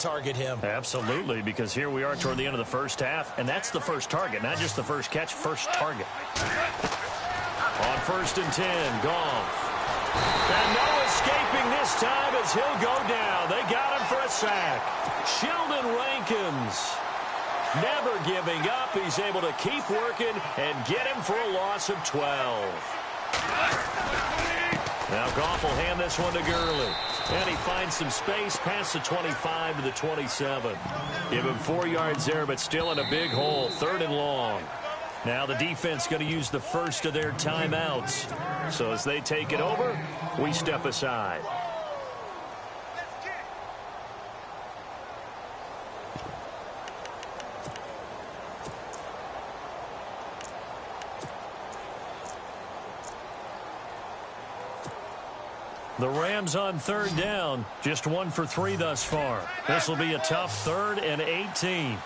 target him. Absolutely, because here we are toward the end of the first half, and that's the first target, not just the first catch, first target. On 1st and 10, Goff. And no escaping this time as he'll go down. They got him for a sack. Sheldon Rankins, never giving up. He's able to keep working and get him for a loss of 12. Now Goff will hand this one to Gurley. And he finds some space past the 25 to the 27. Give him 4 yards there, but still in a big hole. 3rd and long. Now the defense going to use the first of their timeouts. So as they take it over, we step aside. The Rams on 3rd down, just 1 for 3 thus far. This will be a tough 3rd and 18.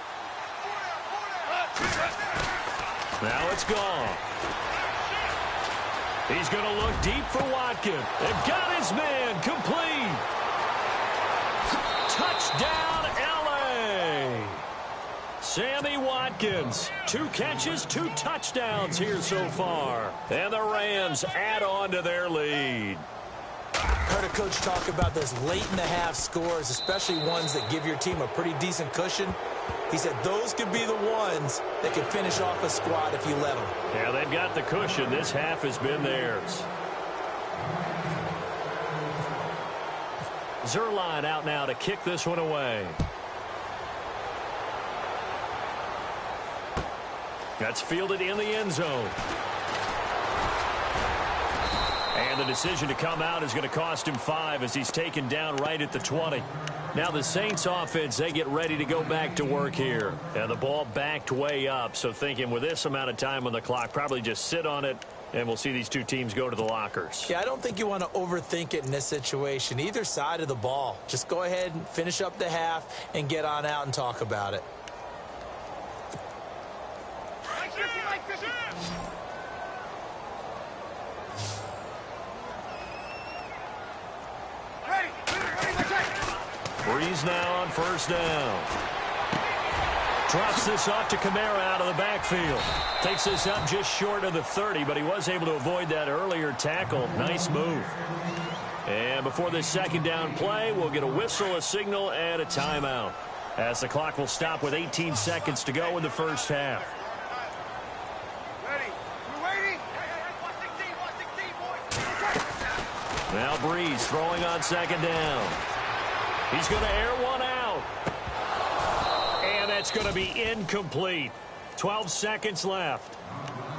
Now it's Goff. He's going to look deep for Watkins. And got his man complete. Touchdown, L.A. Sammy Watkins. 2 catches, 2 touchdowns here so far. And the Rams add on to their lead. Heard a coach talk about those late-in-the-half scores, especially ones that give your team a pretty decent cushion. He said those could be the ones that can finish off a squad if you let them. Yeah, they've got the cushion. This half has been theirs. Zuerlein out now to kick this one away. That's fielded in the end zone. And the decision to come out is going to cost him 5 as he's taken down right at the 20. Now the Saints offense, they get ready to go back to work here. And the ball backed way up, so thinking with this amount of time on the clock, probably just sit on it, and we'll see these two teams go to the lockers. Yeah, I don't think you want to overthink it in this situation. Either side of the ball. Just go ahead and finish up the half and get on out and talk about it. Breeze now on 1st down. Drops this off to Kamara out of the backfield. Takes this up just short of the 30, but he was able to avoid that earlier tackle. Nice move. And before this 2nd down play, we'll get a whistle, a signal, and a timeout, as the clock will stop with 18 seconds to go in the first half. Now Breeze throwing on 2nd down. He's going to air one out. And that's going to be incomplete. 12 seconds left.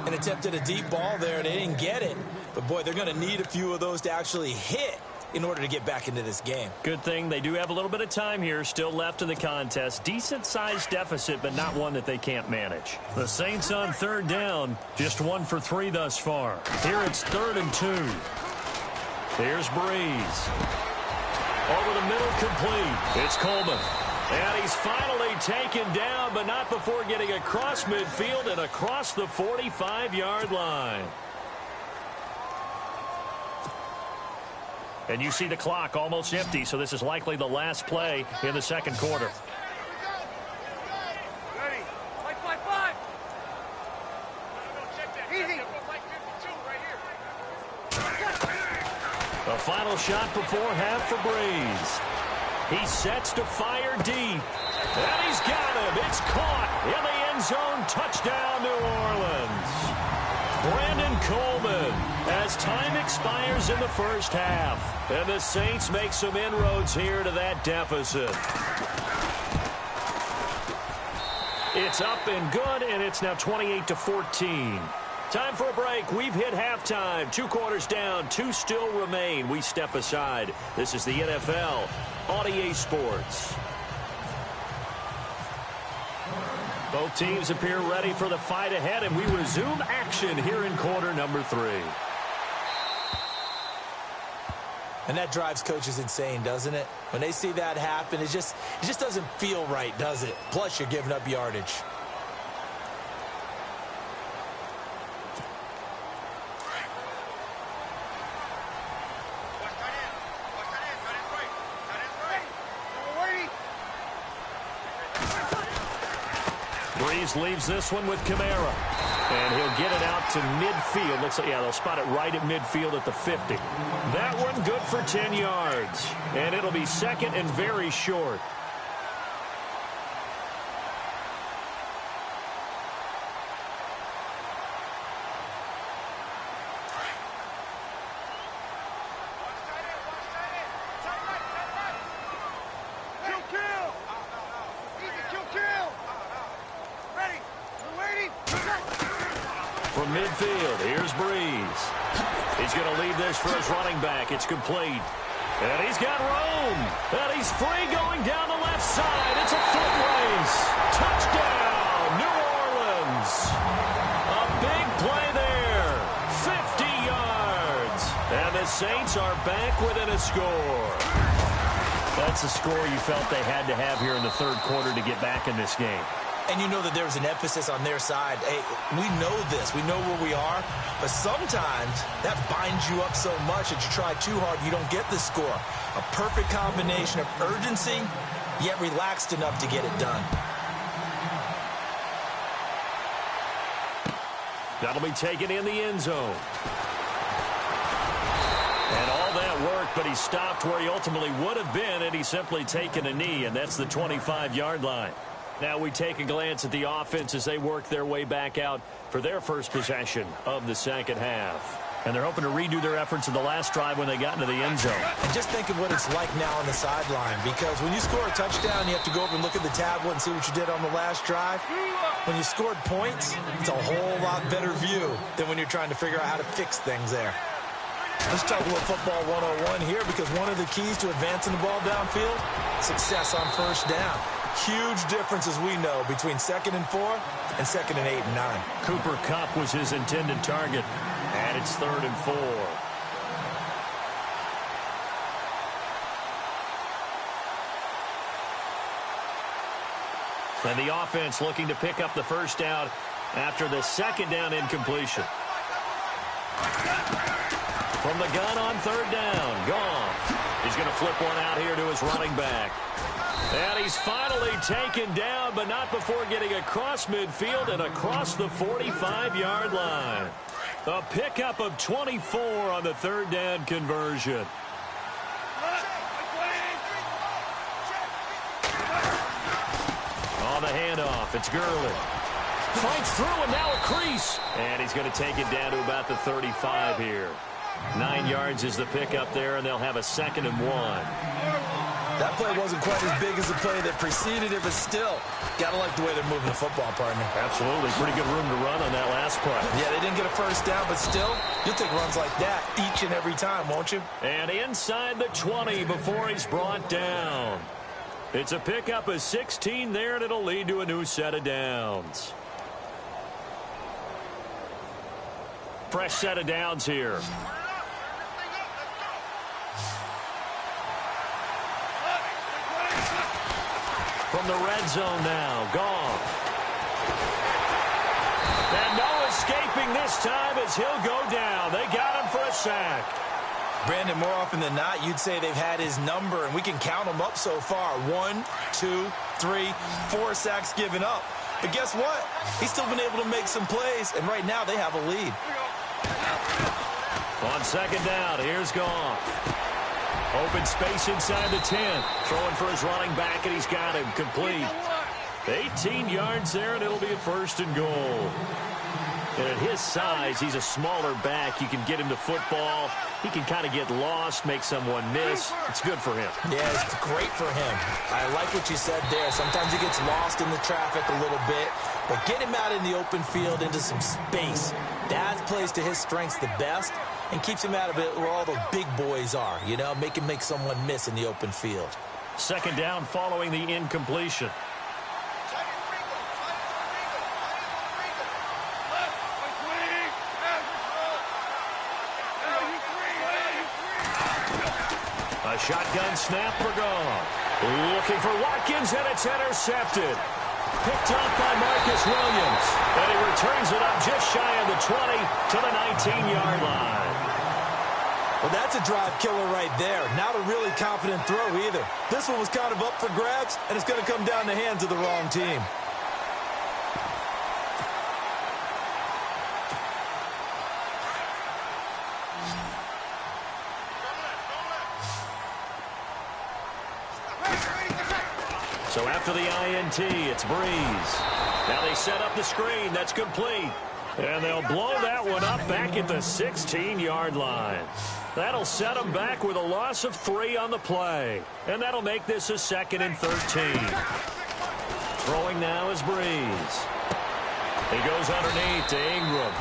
And attempted a deep ball there. They didn't get it. But, boy, they're going to need a few of those to actually hit in order to get back into this game. Good thing they do have a little bit of time here still left in the contest. Decent-sized deficit, but not one that they can't manage. The Saints on 3rd down, just 1 for 3 thus far. Here it's 3rd and 2. Here's Breeze. Over the middle, complete. It's Coleman. And he's finally taken down, but not before getting across midfield and across the 45-yard line. And you see the clock almost empty, so this is likely the last play in the 2nd quarter. Ready. Five. Easy. The final shot before half for Breeze. He sets to fire deep. And he's got him. It's caught in the end zone. Touchdown, New Orleans. Brandon Coleman as time expires in the first half. And the Saints make some inroads here to that deficit. It's up and good, and it's now 28-14. Time for a break. We've hit halftime. 2 quarters down. 2 still remain. We step aside. This is the NFL on EA Sports. Both teams appear ready for the fight ahead, and we resume action here in quarter number 3. And that drives coaches insane, doesn't it? When they see that happen, it just doesn't feel right, does it? Plus, you're giving up yardage. Breeze leaves this one with Kamara. And he'll get it out to midfield. Looks like, yeah, they'll spot it right at midfield at the 50. That one good for 10 yards. And it'll be second and very short. From midfield, here's Breeze. He's going to leave this for his running back. It's complete. And he's got room. And he's free going down the left side. It's a foot race. Touchdown, New Orleans. A big play there. 50 yards. And the Saints are back within a score. That's a score you felt they had to have here in the third quarter to get back in this game. And you know that there's an emphasis on their side. Hey, we know this. We know where we are. But sometimes that binds you up so much that you try too hard, you don't get the score. A perfect combination of urgency, yet relaxed enough to get it done. That'll be taken in the end zone. And all that worked, but he stopped where he ultimately would have been, and he's simply taken a knee, and that's the 25-yard line. Now we take a glance at the offense as they work their way back out for their first possession of the second half. And they're hoping to redo their efforts in the last drive when they got into the end zone. And just think of what it's like now on the sideline, because when you score a touchdown, you have to go over and look at the tablet and see what you did on the last drive. When you scored points, it's a whole lot better view than when you're trying to figure out how to fix things there. Let's talk about football 101 here, because one of the keys to advancing the ball downfield, success on first down. Huge difference, as we know, between 2nd and 4 and 2nd and 8 and 9. Cooper Kupp was his intended target, and it's 3rd and 4. And the offense looking to pick up the first down after the second down incompletion. From the gun on 3rd down, Goff. He's going to flip one out here to his running back. And he's finally taken down, but not before getting across midfield and across the 45-yard line. A pickup of 24 on the 3rd down conversion. On the handoff, it's Gurley. Fights through, and now a crease. And he's going to take it down to about the 35 here. 9 yards is the pickup there, and they'll have a 2nd and 1. That play wasn't quite as big as the play that preceded it, but still, got to like the way they're moving the football, partner. Absolutely. Pretty good room to run on that last play. Yeah, they didn't get a first down, but still, you'll take runs like that each and every time, won't you? And inside the 20 before he's brought down. It's a pickup of 16 there, and it'll lead to a new set of downs. Fresh set of downs here. From the red zone now, Goff. And no escaping this time as he'll go down. They got him for a sack. Brandon, more often than not, you'd say they've had his number, and we can count them up so far. 1, 2, 3, 4 sacks given up. But guess what? He's still been able to make some plays, and right now they have a lead. On 2nd down, here's Goff. Open space inside the 10. Throwing for his running back, and he's got him complete. 18 yards there, and it'll be a 1st and goal. And at his size, he's a smaller back. You can get him to football. He can kind of get lost, make someone miss. It's good for him. Yeah, it's great for him. I like what you said there. Sometimes he gets lost in the traffic a little bit, but get him out in the open field into some space. That plays to his strengths the best and keeps him out of it where all the big boys are, you know, make him make someone miss in the open field. 2nd down following the incompletion. A shotgun snap for Goff. Looking for Watkins, and it's intercepted. Picked off by Marcus Williams. And he returns it up just shy of the 20 to the 19-yard line. Well, that's a drive killer right there. Not a really confident throw either. This one was kind of up for grabs, and it's going to come down the hands of the wrong team. So after the INT, it's Breeze. Now they set up the screen. That's complete. And they'll blow that one up back at the 16-yard line. That'll set them back with a loss of 3 on the play. And that'll make this a 2nd and 13. Throwing now is Breeze. He goes underneath to Ingram.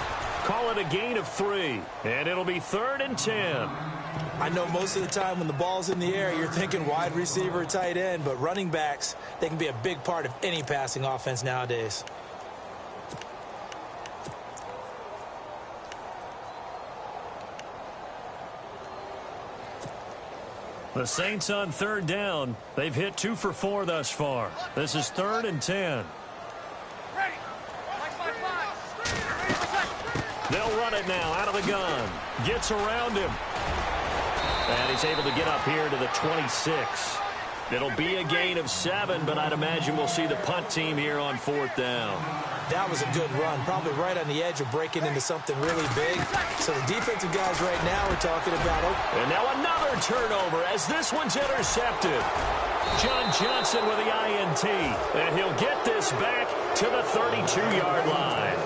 Call it a gain of 3. And it'll be 3rd and 10. I know most of the time when the ball's in the air, you're thinking wide receiver, tight end, but running backs, they can be a big part of any passing offense nowadays. The Saints on 3rd down. They've hit 2 for 4 thus far. This is 3rd and 10. Ready. They'll run it now out of the gun. Gets around him. And he's able to get up here to the 26. It'll be a gain of 7, but I'd imagine we'll see the punt team here on 4th down. That was a good run, probably right on the edge of breaking into something really big. So the defensive guys right now are talking about... And now another turnover as this one's intercepted. John Johnson with the INT. And he'll get this back to the 32-yard line.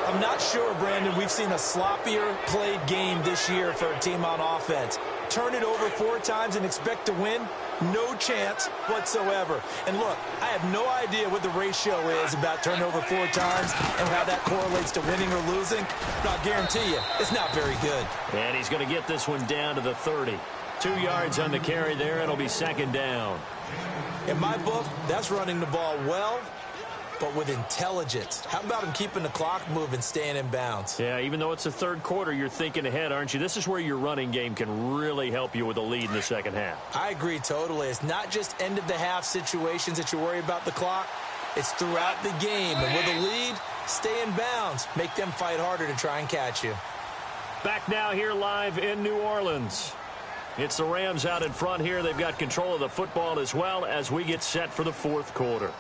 I'm not sure, Brandon, we've seen a sloppier played game this year for a team on offense. Turn it over 4 times and expect to win? No chance whatsoever. And look, I have no idea what the ratio is about turnover 4 times and how that correlates to winning or losing, but I'll guarantee you, it's not very good. And he's going to get this one down to the 30. 2 yards on the carry there. It'll be 2nd down. In my book, that's running the ball well, but with intelligence. How about him keeping the clock moving, staying in bounds? Yeah, even though it's the 3rd quarter, you're thinking ahead, aren't you? This is where your running game can really help you with a lead in the 2nd half. I agree totally. It's not just end-of-the-half situations that you worry about the clock. It's throughout the game. And with a lead, stay in bounds. Make them fight harder to try and catch you. Back now here live in New Orleans. It's the Rams out in front here. They've got control of the football as well as we get set for the 4th quarter.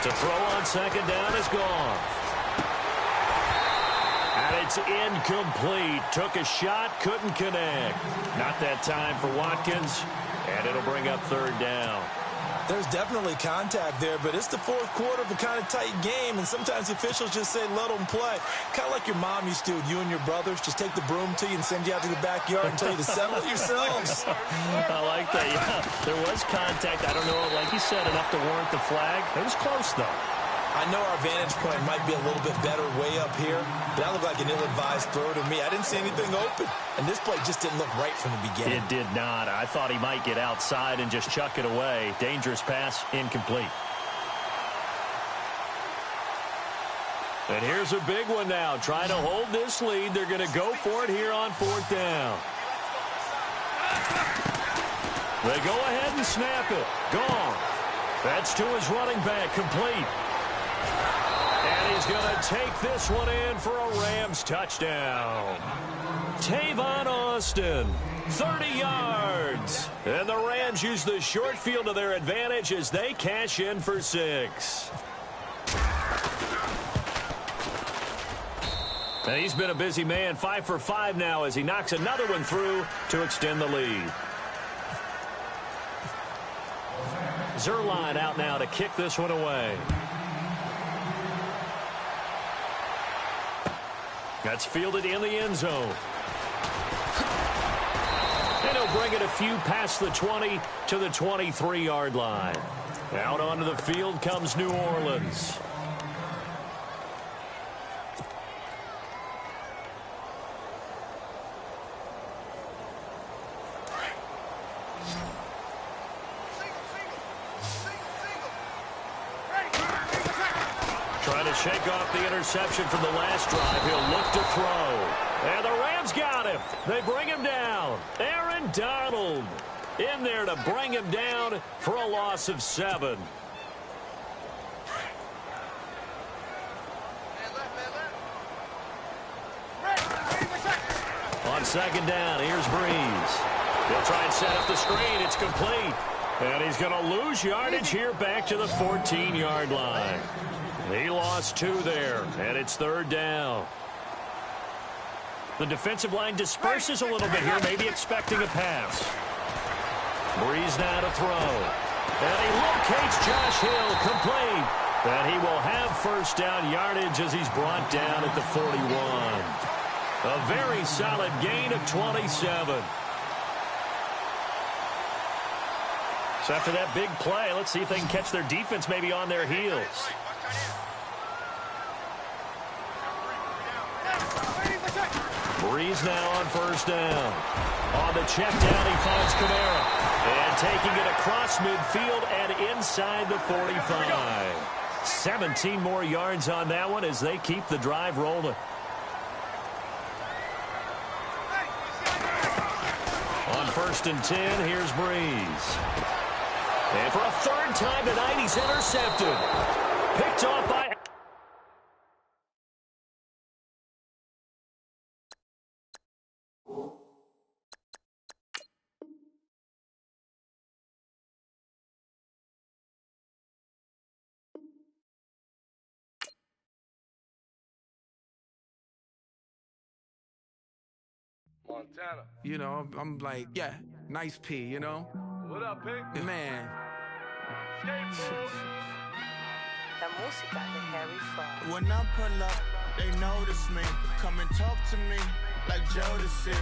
To throw on 2nd down is gone. And it's incomplete. Took a shot, couldn't connect. Not that time for Watkins, and it'll bring up 3rd down. There's definitely contact there, but it's the 4th quarter of a kind of tight game, and sometimes officials just say, let them play. Kind of like your mom used to with you and your brothers. Just take the broom to you and send you out to the backyard and tell you to settle it yourselves. I like that, yeah. There was contact. I don't know, like you said, enough to warrant the flag. It was close, though. I know our vantage point might be a little bit better way up here, but that looked like an ill-advised throw to me. I didn't see anything open, and this play just didn't look right from the beginning. It did not. I thought he might get outside and just chuck it away. Dangerous pass, incomplete. And here's a big one now. Trying to hold this lead. They're going to go for it here on 4th down. They go ahead and snap it. Gone. That's to his running back, complete. And he's going to take this one in for a Rams touchdown. Tavon Austin, 30 yards. And the Rams use the short field to their advantage as they cash in for 6. And he's been a busy man, 5 for 5 now as he knocks another one through to extend the lead. Zerline out now to kick this one away. That's fielded in the end zone. And he'll bring it a few past the 20 to the 23-yard line. Out onto the field comes New Orleans. shake off the interception from the last drive. He'll look to throw. And the Rams got him. They bring him down. Aaron Donald in there to bring him down for a loss of 7. On second down, here's Breeze. He'll try and set up the screen. It's complete. And he's going to lose yardage here back to the 14-yard line. He lost 2 there, and it's third down. The defensive line disperses a little bit here, maybe expecting a pass. Breeze now to throw. And he locates Josh Hill, complete. And he will have first down yardage as he's brought down at the 41. A very solid gain of 27. So after that big play, let's see if they can catch their defense maybe on their heels. Breeze now on first down. On the check down, he finds Kamara. And taking it across midfield and inside the 45. 17 more yards on that one as they keep the drive rolling. On first and 10, here's Breeze. And for a third time tonight, he's intercepted. Picked off by... Montana. You know, I'm like, yeah, nice P, you know? What up, Pink? Man. La música de Harry Fraud. When I pull up, they notice me. Come and talk to me like Jodeci.